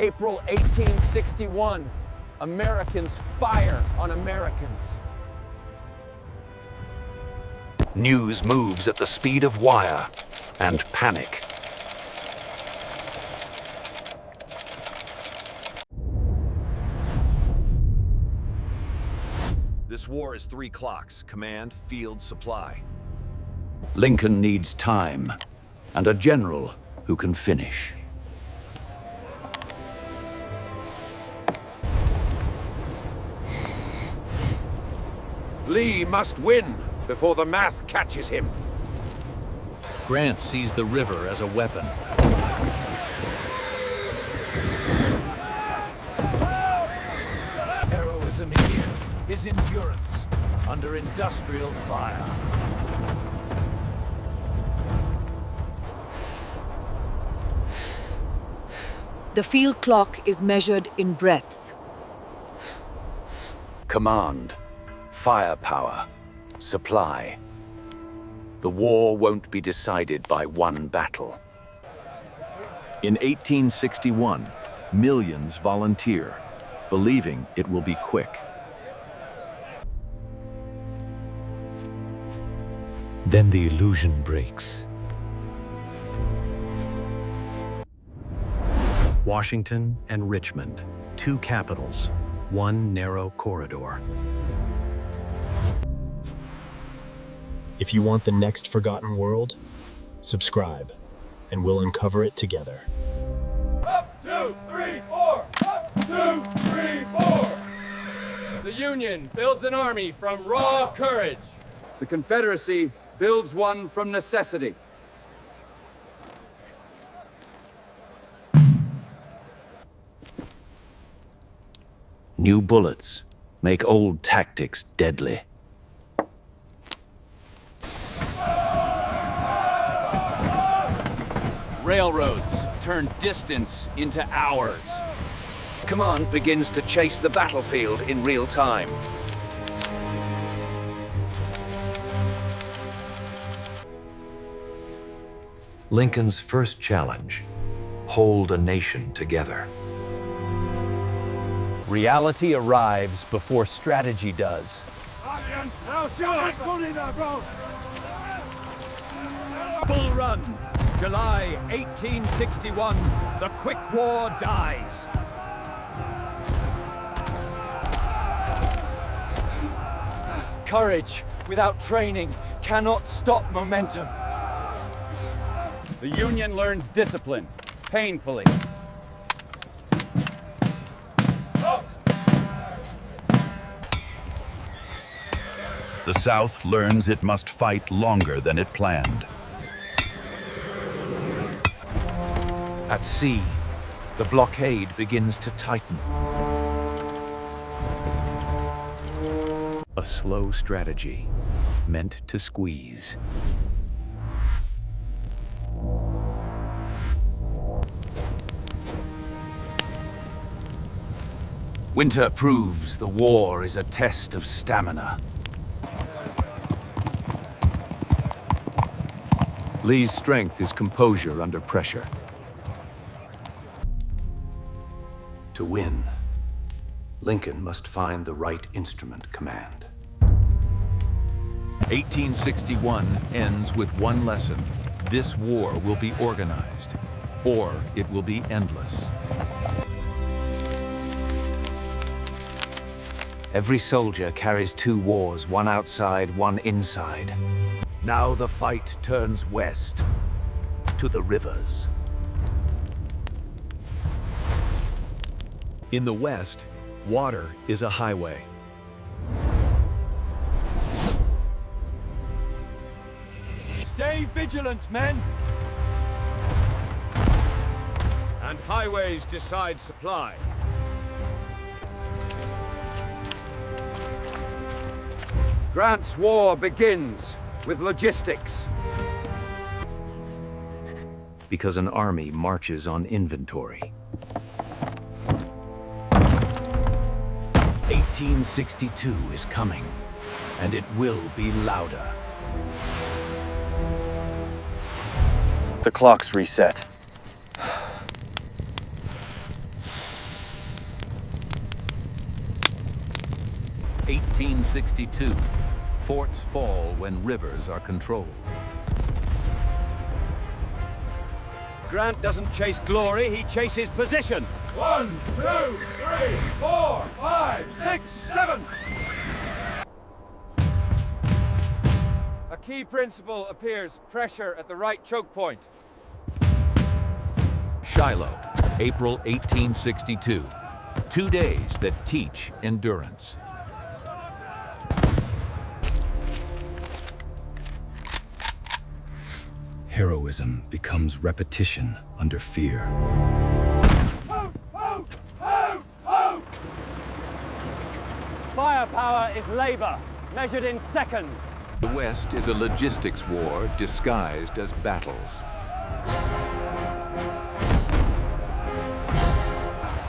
April 1861. Americans fire on Americans. News moves at the speed of wire, and panic. This war is 3 clocks. Command, field, supply. Lincoln needs time, and a general who can finish. Lee must win before the math catches him. Grant sees the river as a weapon. Heroism here is endurance under industrial fire. The field clock is measured in breaths. Command, firepower, supply. The war won't be decided by one battle. In 1861, millions volunteer, believing it will be quick. Then the illusion breaks. Washington and Richmond, 2 capitals, 1 narrow corridor. If you want the next forgotten world, subscribe, and we'll uncover it together. Up, 2, 3, 4! Up, 2, 3, 4! The Union builds an army from raw courage. The Confederacy builds one from necessity. New bullets make old tactics deadly. Railroads turn distance into hours. Command begins to chase the battlefield in real time. Lincoln's first challenge: hold a nation together. Reality arrives before strategy does. Bull Run, July 1861. The quick war dies. Courage without training cannot stop momentum. The Union learns discipline, painfully. The South learns it must fight longer than it planned. At sea, the blockade begins to tighten. A slow strategy meant to squeeze. Winter proves the war is a test of stamina. Lee's strength is composure under pressure. To win, Lincoln must find the right instrument command. 1861 ends with one lesson. This war will be organized, or it will be endless. Every soldier carries 2 wars, one outside, one inside. Now the fight turns west, to the rivers. In the West, water is a highway. Stay vigilant, men! And highways decide supply. Grant's war begins with logistics. Because an army marches on inventory. 1862 is coming, and it will be louder. The clock's reset. 1862. Forts fall when rivers are controlled. Grant doesn't chase glory, he chases position. 1, 2, 3, 4, 5, 6, 7. A key principle appears: pressure at the right choke point. Shiloh, April 1862. 2 days that teach endurance. Heroism becomes repetition under fear. Firepower is labor, measured in seconds. The West is a logistics war disguised as battles.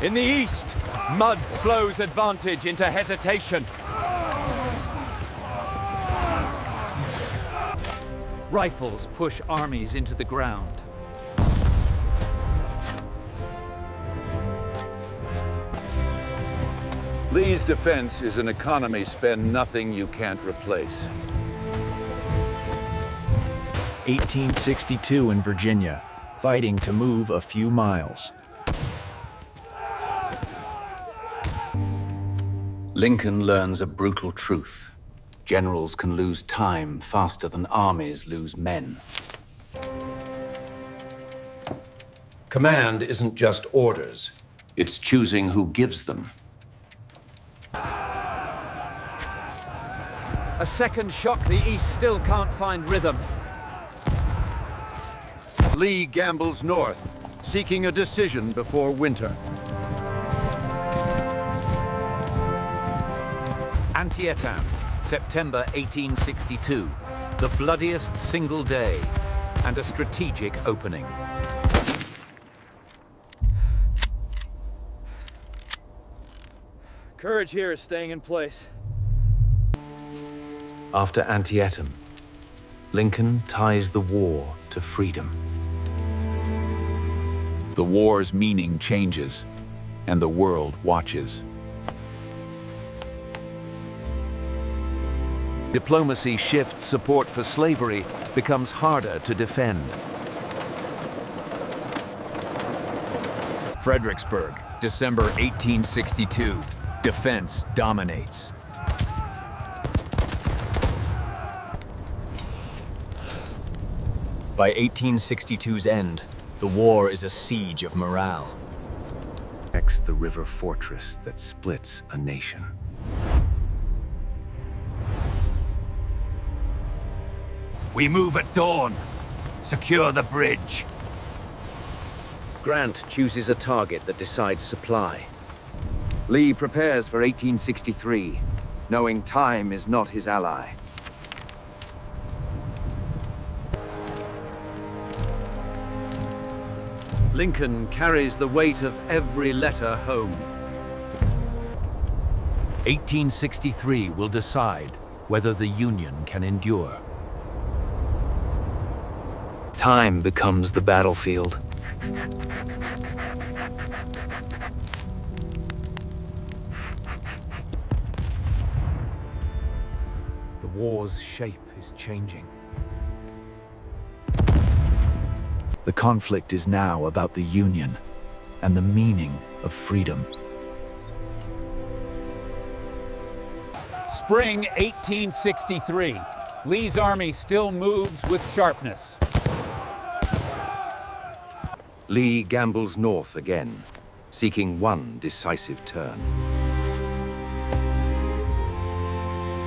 In the east, mud slows advantage into hesitation. Rifles push armies into the ground. Lee's defense is an economy spend nothing you can't replace. 1862 in Virginia, fighting to move a few miles. Lincoln learns a brutal truth. Generals can lose time faster than armies lose men. Command isn't just orders, it's choosing who gives them. A second shock, the East still can't find rhythm. Lee gambles north, seeking a decision before winter. Antietam, September 1862. The bloodiest single day and a strategic opening. Courage here is staying in place. After Antietam, Lincoln ties the war to freedom. The war's meaning changes, and the world watches. Diplomacy shifts, support for slavery becomes harder to defend. Fredericksburg, December 1862. Defense dominates. By 1862's end, the war is a siege of morale. Protects the river fortress that splits a nation. We move at dawn. Secure the bridge. Grant chooses a target that decides supply. Lee prepares for 1863, knowing time is not his ally. Lincoln carries the weight of every letter home. 1863 will decide whether the Union can endure. Time becomes the battlefield. The war's shape is changing. The conflict is now about the Union and the meaning of freedom. Spring 1863. Lee's army still moves with sharpness. Lee gambles north again, seeking one decisive turn.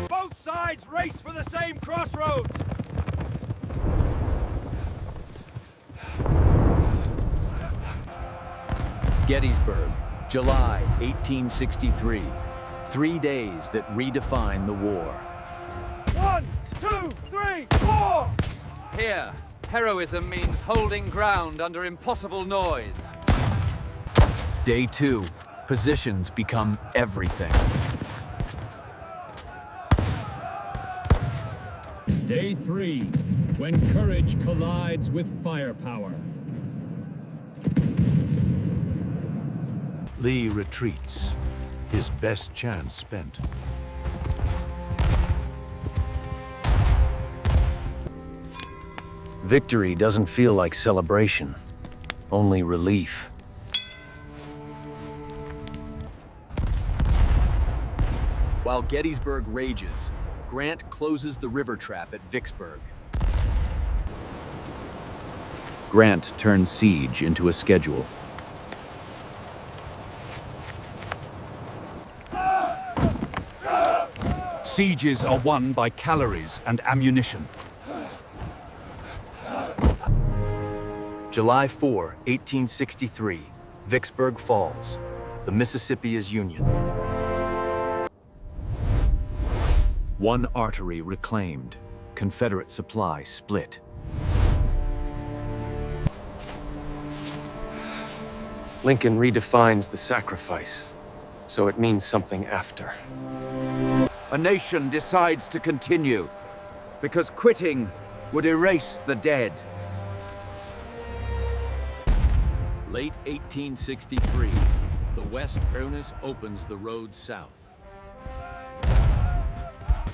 Both sides race for the same crossroads. Gettysburg, July 1863. 3 days that redefine the war. 1, 2, 3, 4! Here, heroism means holding ground under impossible noise. Day 2, positions become everything. Day 3, when courage collides with firepower. Lee retreats, his best chance spent. Victory doesn't feel like celebration, only relief. While Gettysburg rages, Grant closes the river trap at Vicksburg. Grant turns siege into a schedule. Sieges are won by calories and ammunition. July 4, 1863, Vicksburg falls. The Mississippi is Union. One artery reclaimed. Confederate supply split. Lincoln redefines the sacrifice, so it means something after. A nation decides to continue because quitting would erase the dead. Late 1863, the West opens the road south.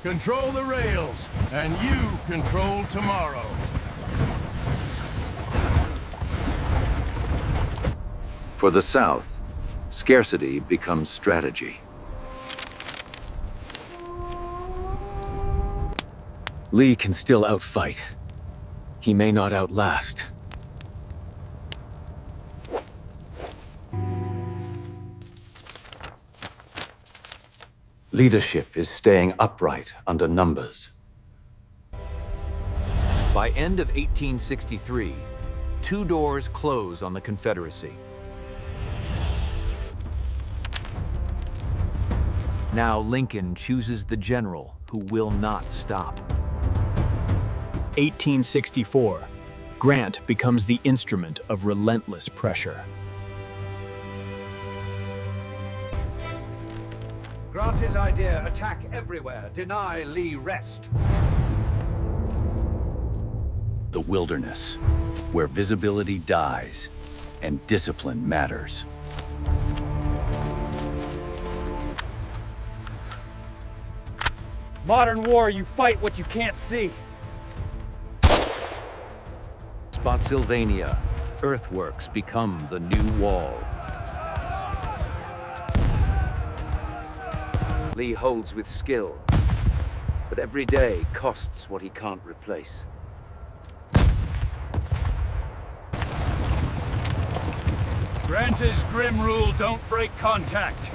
Control the rails, and you control tomorrow. For the South, scarcity becomes strategy. Lee can still outfight. He may not outlast. Leadership is staying upright under numbers. By end of 1863, 2 doors close on the Confederacy. Now Lincoln chooses the general who will not stop. 1864. Grant becomes the instrument of relentless pressure. Grant his idea, attack everywhere, deny Lee rest. The wilderness, where visibility dies and discipline matters. Modern war, you fight what you can't see. Spotsylvania, earthworks become the new wall. Lee holds with skill, but every day costs what he can't replace. Grant's grim rule, don't break contact.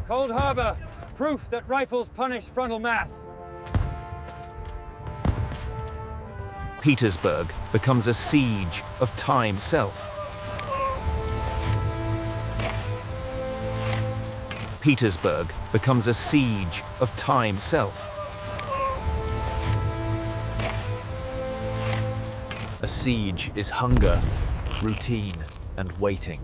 Cold Harbor, proof that rifles punish frontal math. Petersburg becomes a siege of time self. Petersburg becomes a siege of time self. A siege is hunger, routine, and waiting.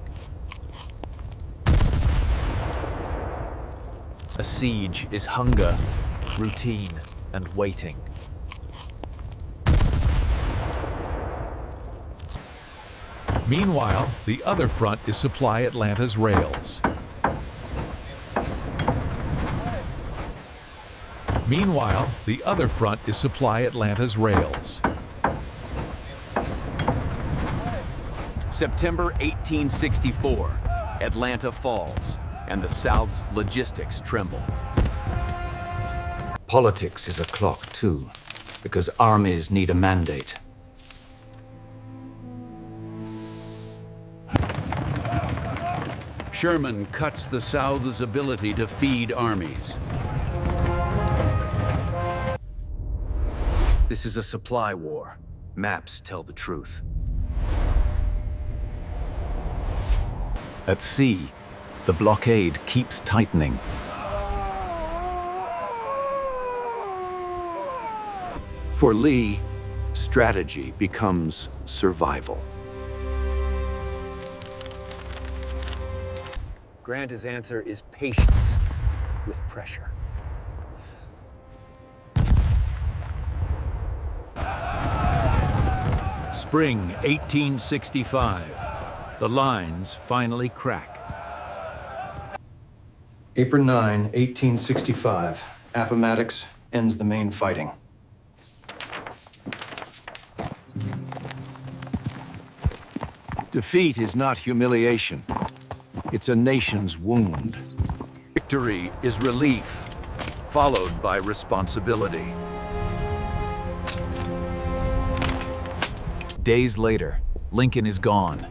A siege is hunger, routine, and waiting. Meanwhile, the other front is supply Atlanta's rails. Meanwhile, the other front is supply Atlanta's rails. September 1864, Atlanta falls, and the South's logistics tremble. Politics is a clock, too, because armies need a mandate. Sherman cuts the South's ability to feed armies. This is a supply war. Maps tell the truth. At sea, the blockade keeps tightening. For Lee, strategy becomes survival. Grant's answer is patience with pressure. Spring 1865. The lines finally crack. April 9, 1865, Appomattox, ends the main fighting. Defeat is not humiliation. It's a nation's wound. Victory is relief, followed by responsibility. Days later, Lincoln is gone,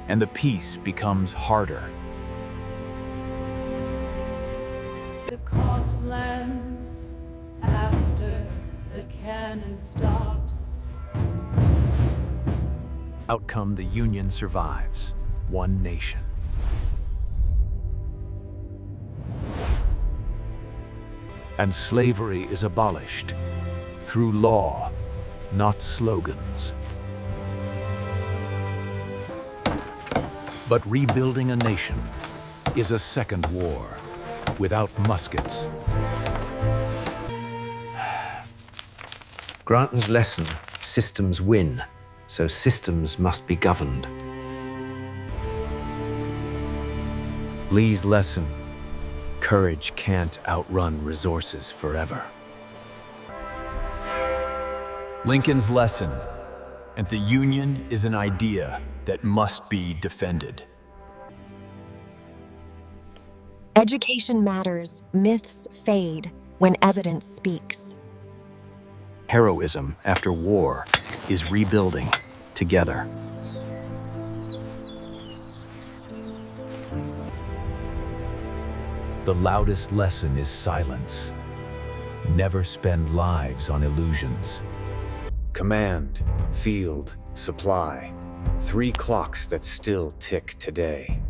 and the peace becomes harder. The coast lands after the cannon stops. Outcome, the Union survives. One nation. And slavery is abolished through law, not slogans. But rebuilding a nation is a second war without muskets. Granton's lesson, systems win, so systems must be governed. Lee's lesson, courage can't outrun resources forever. Lincoln's lesson, and the Union is an idea that must be defended. Education matters, myths fade when evidence speaks. Heroism after war is rebuilding together. The loudest lesson is silence. Never spend lives on illusions. Command, field, supply. 3 clocks that still tick today.